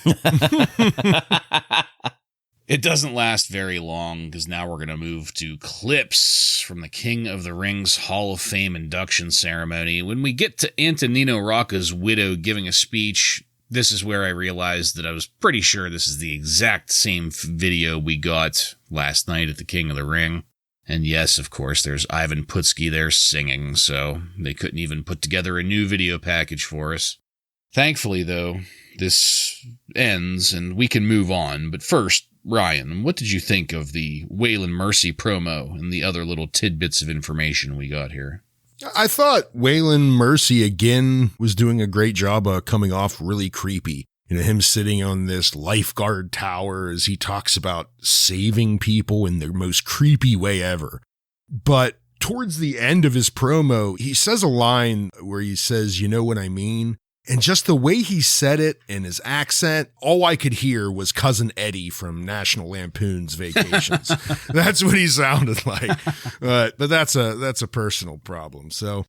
It doesn't last very long because now we're going to move to clips from the King of the Ring's Hall of Fame induction ceremony. When we get to Antonino Rocca's widow giving a speech, this is where I realized that I was pretty sure this is the exact same video we got last night at the King of the Ring. And yes, of course, there's Ivan Putski there singing, so they couldn't even put together a new video package for us. Thankfully, though, this ends and we can move on. But first, Ryan, what did you think of the Waylon Mercy promo and the other little tidbits of information we got here? I thought Waylon Mercy again was doing a great job of coming off really creepy. You know, him sitting on this lifeguard tower as he talks about saving people in the most creepy way ever. But towards the end of his promo, he says a line where he says, "You know what I mean?" And just the way he said it and his accent, all I could hear was Cousin Eddie from National Lampoon's Vacations. That's what he sounded like. But that's a personal problem. So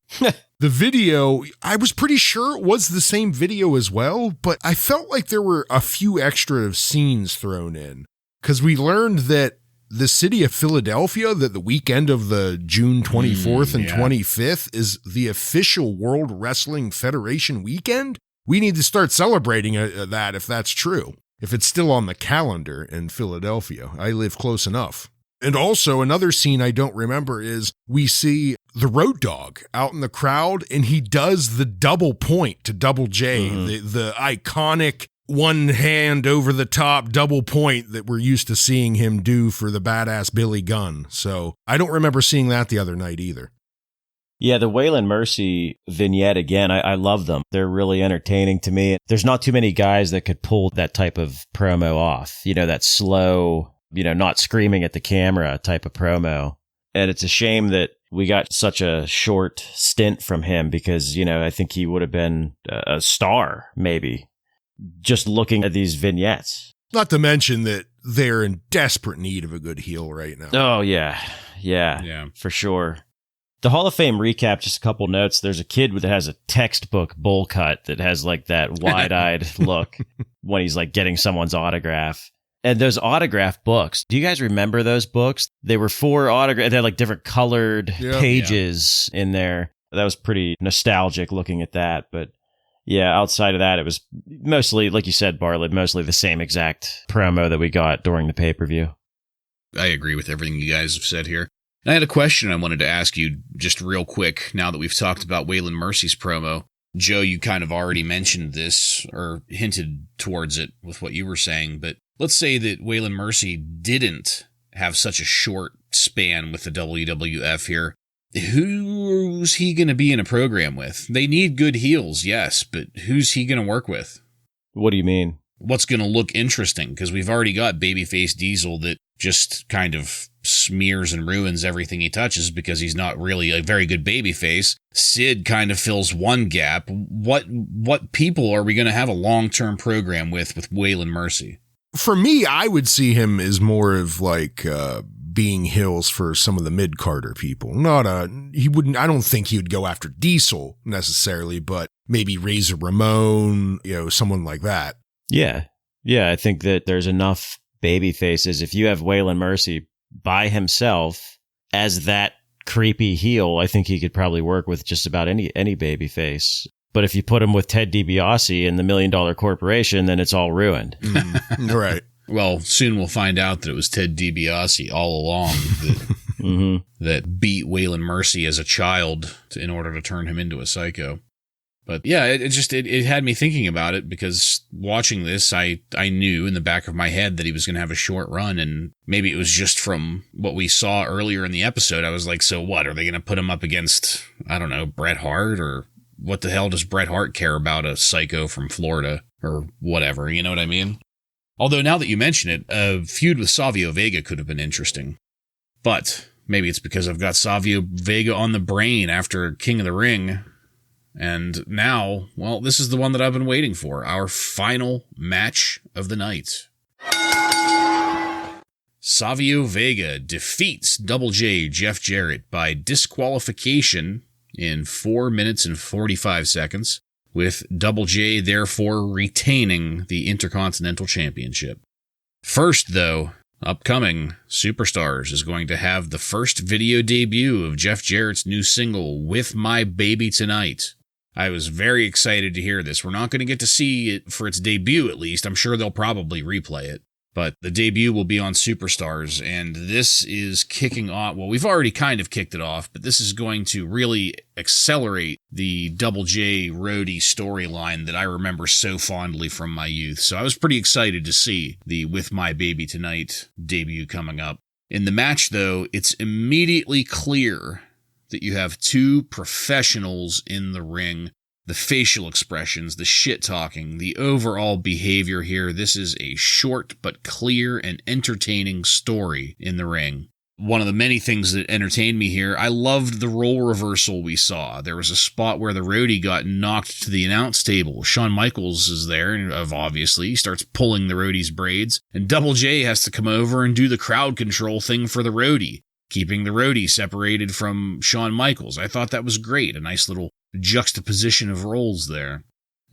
the video, I was pretty sure it was the same video as well, but I felt like there were a few extra scenes thrown in because we learned that the city of Philadelphia, that the weekend of the June 24th and 25th is the official World Wrestling Federation weekend. We need to start celebrating that if that's true, if it's still on the calendar in Philadelphia. I live close enough. And also another scene I don't remember is we see the Road Dogg out in the crowd and he does the double point to Double J, the iconic one hand over the top double point that we're used to seeing him do for the badass Billy Gunn. So I don't remember seeing that the other night either. Yeah, the Waylon Mercy vignette, again, I love them. They're really entertaining to me. There's not too many guys that could pull that type of promo off. You know, that slow, not screaming at the camera type of promo. And it's a shame that we got such a short stint from him because, I think he would have been a star, maybe. Just looking at these vignettes. Not to mention that they're in desperate need of a good heel right now. Oh, yeah, for sure. The Hall of Fame recap, just a couple notes. There's a kid that has a textbook bowl cut that has like that wide-eyed look when he's like getting someone's autograph. And those autograph books, do you guys remember those books? They were 4 autographs. They had like different colored pages in there. That was pretty nostalgic looking at that, but yeah, outside of that, it was mostly, like you said, Bartlett, mostly the same exact promo that we got during the pay-per-view. I agree with everything you guys have said here. And I had a question I wanted to ask you just real quick now that we've talked about Waylon Mercy's promo. Joe, you kind of already mentioned this or hinted towards it with what you were saying, but let's say that Waylon Mercy didn't have such a short span with the WWF here. Who's he going to be in a program with? They need good heels, yes, but who's he going to work with? What do you mean? What's going to look interesting? Because we've already got Babyface Diesel that just kind of smears and ruins everything he touches because he's not really a very good babyface. Sid kind of fills one gap. What people are we going to have a long-term program with Waylon Mercy? For me, I would see him as more of like being heels for some of the mid-carder people. I don't think he would go after Diesel necessarily, but maybe Razor Ramon, someone like that. Yeah, I think that there's enough baby faces. If you have Waylon Mercy by himself as that creepy heel, I think he could probably work with just about any baby face. But if you put him with Ted DiBiase and the $1 Million Corporation, then it's all ruined. Right. Well, soon we'll find out that it was Ted DiBiase all along that, that beat Waylon Mercy as a child in order to turn him into a psycho. But yeah, it had me thinking about it because watching this, I knew in the back of my head that he was going to have a short run, and maybe it was just from what we saw earlier in the episode. I was like, so what? Are they going to put him up against, I don't know, Bret Hart? Or what the hell does Bret Hart care about a psycho from Florida or whatever? You know what I mean? Although now that you mention it, a feud with Savio Vega could have been interesting. But maybe it's because I've got Savio Vega on the brain after King of the Ring. And now, well, this is the one that I've been waiting for. Our final match of the night. Savio Vega defeats Double J Jeff Jarrett by disqualification in 4 minutes and 45 seconds, with Double J therefore retaining the Intercontinental Championship. First, though, upcoming Superstars is going to have the first video debut of Jeff Jarrett's new single, With My Baby Tonight. I was very excited to hear this. We're not going to get to see it for its debut, at least. I'm sure they'll probably replay it. But the debut will be on Superstars, and this is kicking off. Well, we've already kind of kicked it off, but this is going to really accelerate the Double J Rhodey storyline that I remember so fondly from my youth. So I was pretty excited to see the With My Baby Tonight debut coming up. In the match, though, it's immediately clear that you have two professionals in the ring. The facial expressions, the shit-talking, the overall behavior here. This is a short but clear and entertaining story in the ring. One of the many things that entertained me here, I loved the role reversal we saw. There was a spot where the roadie got knocked to the announce table. Shawn Michaels is there, and obviously he starts pulling the roadie's braids, and Double J has to come over and do the crowd control thing for the roadie, keeping the roadie separated from Shawn Michaels. I thought that was great, a nice little juxtaposition of roles there.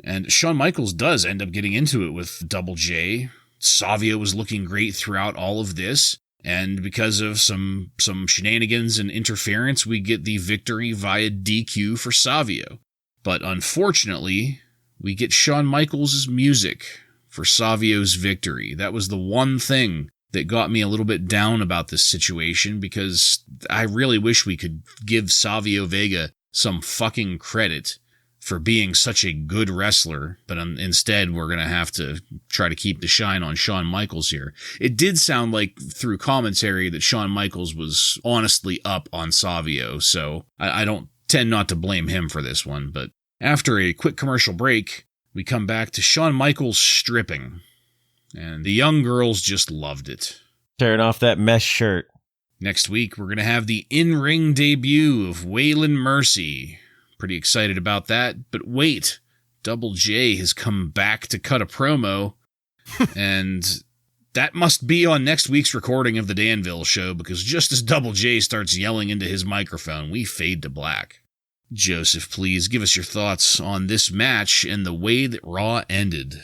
And Shawn Michaels does end up getting into it with Double J. Savio was looking great throughout all of this, and because of some shenanigans and interference, we get the victory via DQ for Savio. But unfortunately, we get Shawn Michaels' music for Savio's victory. That was the one thing that got me a little bit down about this situation, because I really wish we could give Savio Vega some fucking credit for being such a good wrestler, but instead we're going to have to try to keep the shine on Shawn Michaels here. It did sound like through commentary that Shawn Michaels was honestly up on Savio, so I don't tend not to blame him for this one. But after a quick commercial break, we come back to Shawn Michaels stripping, and the young girls just loved it. Tearing off that mesh shirt. Next week, we're going to have the in-ring debut of Waylon Mercy. Pretty excited about that. But wait, Double J has come back to cut a promo. And that must be on next week's recording of the Danville show, because just as Double J starts yelling into his microphone, we fade to black. Joseph, please give us your thoughts on this match and the way that Raw ended.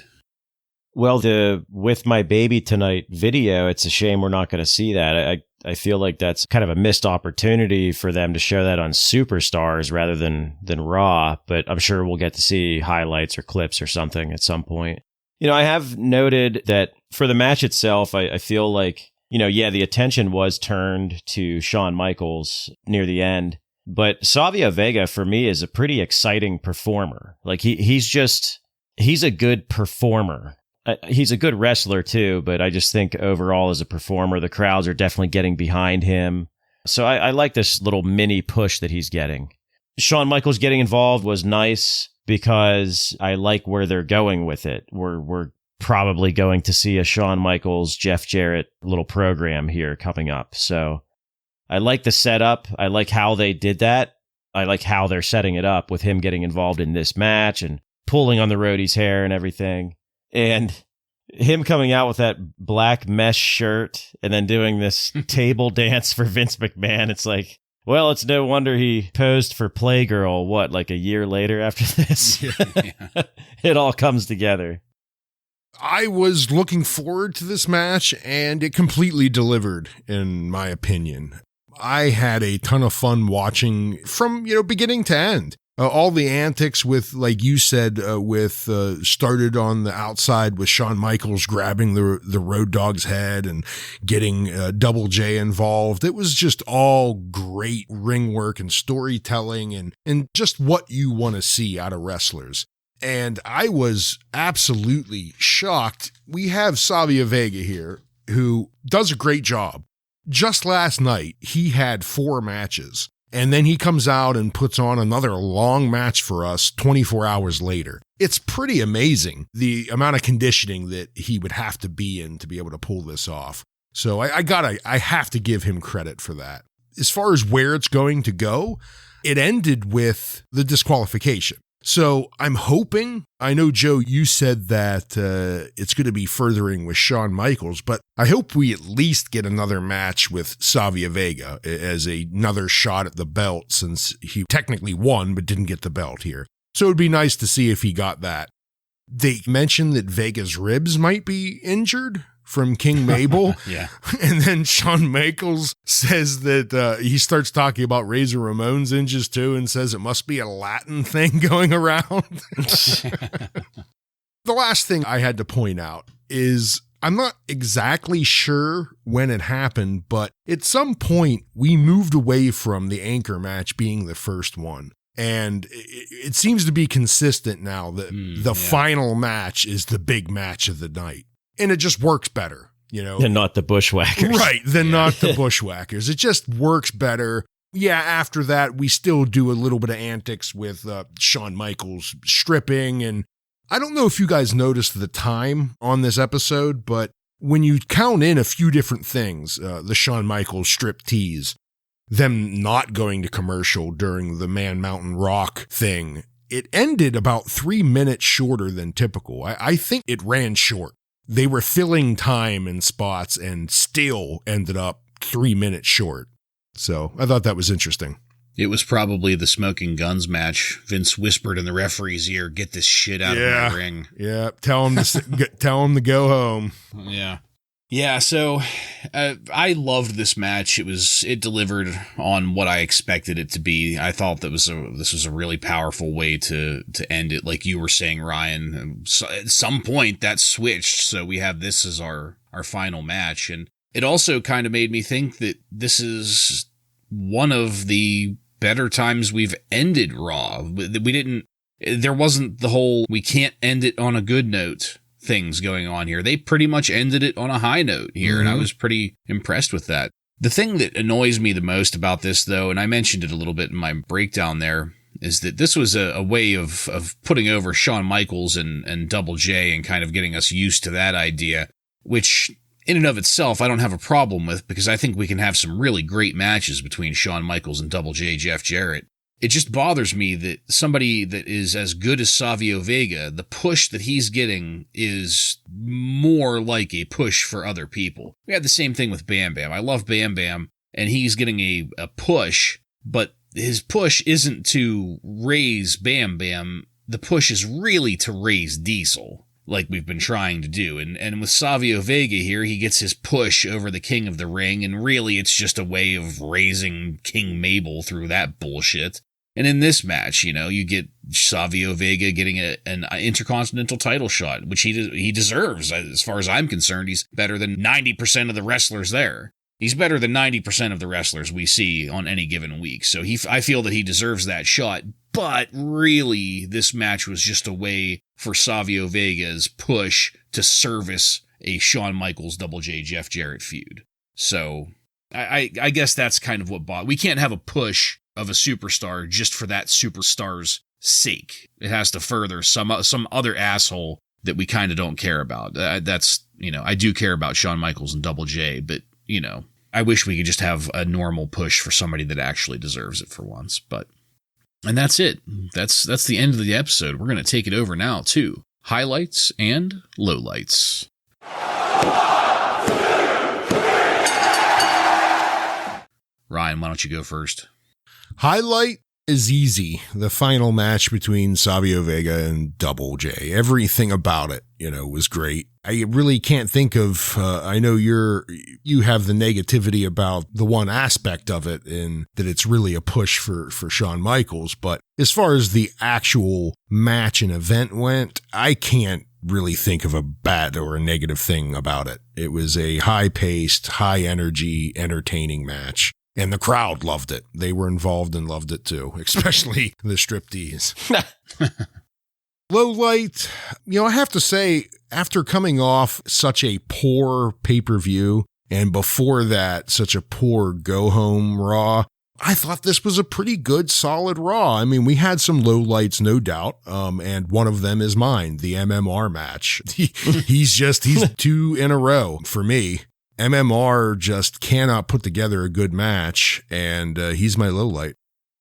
Well, the With My Baby Tonight video, it's a shame we're not going to see that. I feel like that's kind of a missed opportunity for them to show that on Superstars rather than Raw, but I'm sure we'll get to see highlights or clips or something at some point. I have noted that for the match itself, I feel like, the attention was turned to Shawn Michaels near the end, but Savio Vega for me is a pretty exciting performer. Like he's a good performer. He's a good wrestler too, but I just think overall as a performer, the crowds are definitely getting behind him. So I like this little mini push that he's getting. Shawn Michaels getting involved was nice because I like where they're going with it. We're probably going to see a Shawn Michaels, Jeff Jarrett little program here coming up. So I like the setup. I like how they did that. I like how they're setting it up with him getting involved in this match and pulling on the roadie's hair and everything. And him coming out with that black mesh shirt and then doing this table dance for Vince McMahon. It's like, well, it's no wonder he posed for Playgirl, like a year later after this? Yeah. It all comes together. I was looking forward to this match, and it completely delivered, in my opinion. I had a ton of fun watching from, beginning to end. All the antics with, like you said, started on the outside with Shawn Michaels grabbing the Road Dogg's head and getting Double J involved. It was just all great ring work and storytelling and just what you want to see out of wrestlers. And I was absolutely shocked. We have Savio Vega here, who does a great job. Just last night, he had 4 matches. And then he comes out and puts on another long match for us 24 hours later. It's pretty amazing the amount of conditioning that he would have to be in to be able to pull this off. So I have to give him credit for that. As far as where it's going to go, it ended with the disqualification. So I'm hoping, I know, Joe, you said that it's going to be furthering with Shawn Michaels, but I hope we at least get another match with Savio Vega as another shot at the belt, since he technically won but didn't get the belt here. So it would be nice to see if he got that. They mentioned that Vega's ribs might be injured from King Mabel. Yeah. And then Shawn Michaels says that he starts talking about Razor Ramon's injuries too and says it must be a Latin thing going around. The last thing I had to point out is I'm not exactly sure when it happened, but at some point we moved away from the anchor match being the first one. And it seems to be consistent now that the final match is the big match of the night. And it just works better, you know. And not the Bushwhackers. Right, not the Bushwhackers. It just works better. Yeah, after that, we still do a little bit of antics with Shawn Michaels stripping. And I don't know if you guys noticed the time on this episode, but when you count in a few different things, the Shawn Michaels strip tease, them not going to commercial during the Man Mountain Rock thing, it ended about 3 minutes shorter than typical. I think it ran short. They were filling time in spots and still ended up 3 minutes short. So I thought that was interesting. It was probably the Smoking Guns match. Vince whispered in the referee's ear, "Get this shit out of my ring." Yeah, tell him to go home. Yeah. Yeah, so I loved this match. It delivered on what I expected it to be. I thought that this was a really powerful way to end it. Like you were saying, Ryan, so at some point that switched. So we have this as our final match. And it also kind of made me think that this is one of the better times we've ended Raw. There wasn't the whole, we can't end it on a good note things going on here. They pretty much ended it on a high note here, and I was pretty impressed with that. The thing that annoys me the most about this, though, and I mentioned it a little bit in my breakdown there, is that this was a way of putting over Shawn Michaels and Double J and kind of getting us used to that idea, which in and of itself I don't have a problem with, because I think we can have some really great matches between Shawn Michaels and Double J Jeff Jarrett. It just bothers me that somebody that is as good as Savio Vega, the push that he's getting is more like a push for other people. We had the same thing with Bam Bam. I love Bam Bam, and he's getting a push, but his push isn't to raise Bam Bam. The push is really to raise Diesel, like we've been trying to do. And with Savio Vega here, he gets his push over the King of the Ring, and really it's just a way of raising King Mabel through that bullshit. And in this match, you get Savio Vega getting an Intercontinental title shot, which he deserves. As far as I'm concerned, he's better than 90% of the wrestlers there. He's better than 90% of the wrestlers we see on any given week. So I feel that he deserves that shot. But really, this match was just a way for Savio Vega's push to service a Shawn Michaels Double J Jeff Jarrett feud. So I guess that's kind of what we can't have a push of a superstar just for that superstar's sake. It has to further some other asshole that we kind of don't care about. That's, I do care about Shawn Michaels and Double J, but, I wish we could just have a normal push for somebody that actually deserves it for once. And that's it. That's the end of the episode. We're going to take it over now to highlights and lowlights. Ryan, why don't you go first? Highlight is easy. The final match between Savio Vega and Double J. Everything about it, was great. I really can't think of, I know you have the negativity about the one aspect of it, in that it's really a push for Shawn Michaels. But as far as the actual match and event went, I can't really think of a bad or a negative thing about it. It was a high-paced, high-energy, entertaining match. And the crowd loved it. They were involved and loved it too, especially the striptease. Low light, I have to say, after coming off such a poor pay-per-view, and before that, such a poor go-home Raw, I thought this was a pretty good, solid Raw. I mean, we had some low lights, no doubt, and one of them is mine, the MMR match. He's 2 in a row for me. MMR just cannot put together a good match, and he's my low light.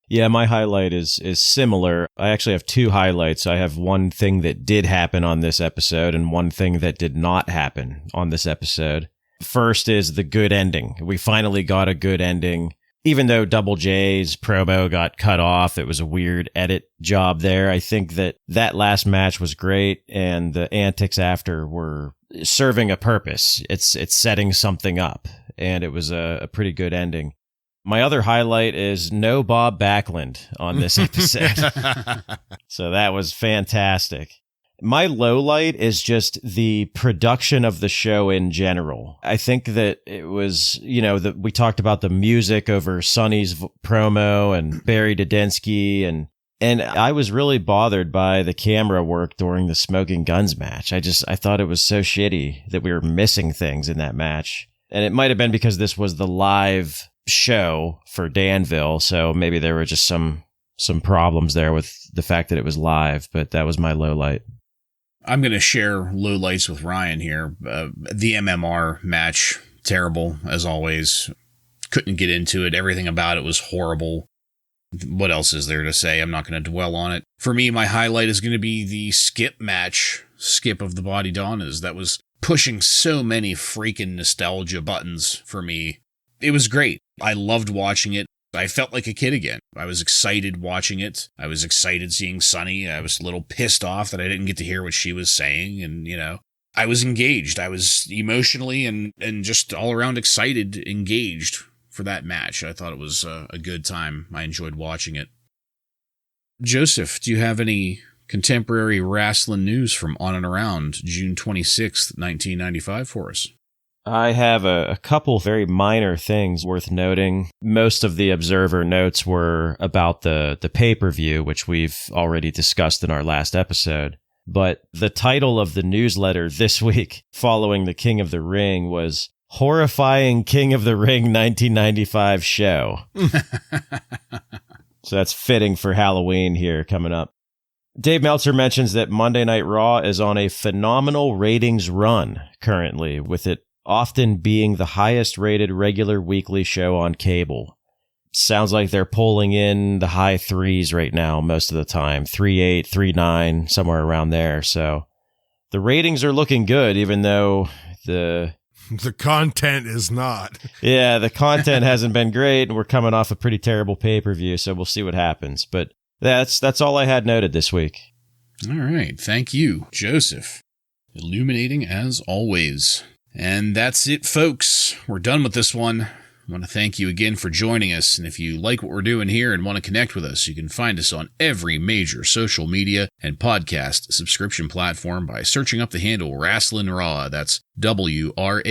Yeah, my highlight is similar. I actually have 2 highlights. I have one thing that did happen on this episode and one thing that did not happen on this episode. First is the good ending. We finally got a good ending. Even though Double J's promo got cut off, it was a weird edit job there. I think that last match was great, and the antics after were serving a purpose. It's setting something up, and it was a pretty good ending. My other highlight is no Bob Backlund on this episode. So that was fantastic. My low light is just the production of the show in general. I think that it was, we talked about the music over Sonny's promo and Barry Dudinsky, and I was really bothered by the camera work during the Smoking Guns match. I thought it was so shitty that we were missing things in that match. And it might have been because this was the live show for Danville, so maybe there were just some problems there with the fact that it was live, but that was my low light. I'm going to share low lights with Ryan here. The MMR match, terrible as always. Couldn't get into it. Everything about it was horrible. What else is there to say? I'm not going to dwell on it. For me, my highlight is going to be the Skip match, Skip of the Body Donnas. That was pushing so many freaking nostalgia buttons for me. It was great. I loved watching it. I felt like a kid again. I was excited watching it. I was excited seeing Sunny. I was a little pissed off that I didn't get to hear what she was saying. And, I was engaged. I was emotionally and just all around excited, engaged for that match. I thought it was a good time. I enjoyed watching it. Joseph, do you have any contemporary Wrasslin news from on and around June 26th, 1995 for us? I have a couple very minor things worth noting. Most of the Observer notes were about the pay-per-view, which we've already discussed in our last episode. But the title of the newsletter this week following the King of the Ring was Horrifying King of the Ring 1995 Show. So that's fitting for Halloween here coming up. Dave Meltzer mentions that Monday Night Raw is on a phenomenal ratings run currently, with it often being the highest rated regular weekly show on cable. Sounds like they're pulling in the high threes right now most of the time, 3.8, 3.9, somewhere around there. So the ratings are looking good, even though the content is not. Yeah, the content hasn't been great, and we're coming off a pretty terrible pay-per-view, so we'll see what happens. But that's all I had noted this week. All right. Thank you, Joseph. Illuminating as always. And that's it, folks. We're done with this one. I want to thank you again for joining us. And if you like what we're doing here and want to connect with us, you can find us on every major social media and podcast subscription platform by searching up the handle Wrasslin Raw. That's WRASSLINRAW.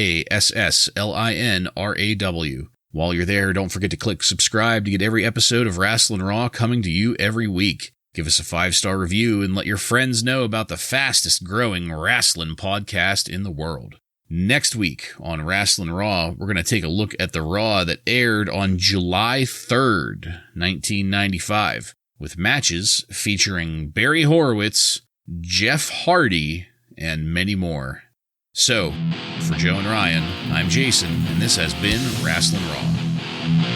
While you're there, don't forget to click subscribe to get every episode of Wrasslin Raw coming to you every week. Give us a 5-star review and let your friends know about the fastest growing wrestling podcast in the world. Next week on Wrasslin Raw, we're going to take a look at the Raw that aired on July 3rd, 1995, with matches featuring Barry Horowitz, Jeff Hardy, and many more. So, for Joe and Ryan, I'm Jason, and this has been Wrasslin Raw.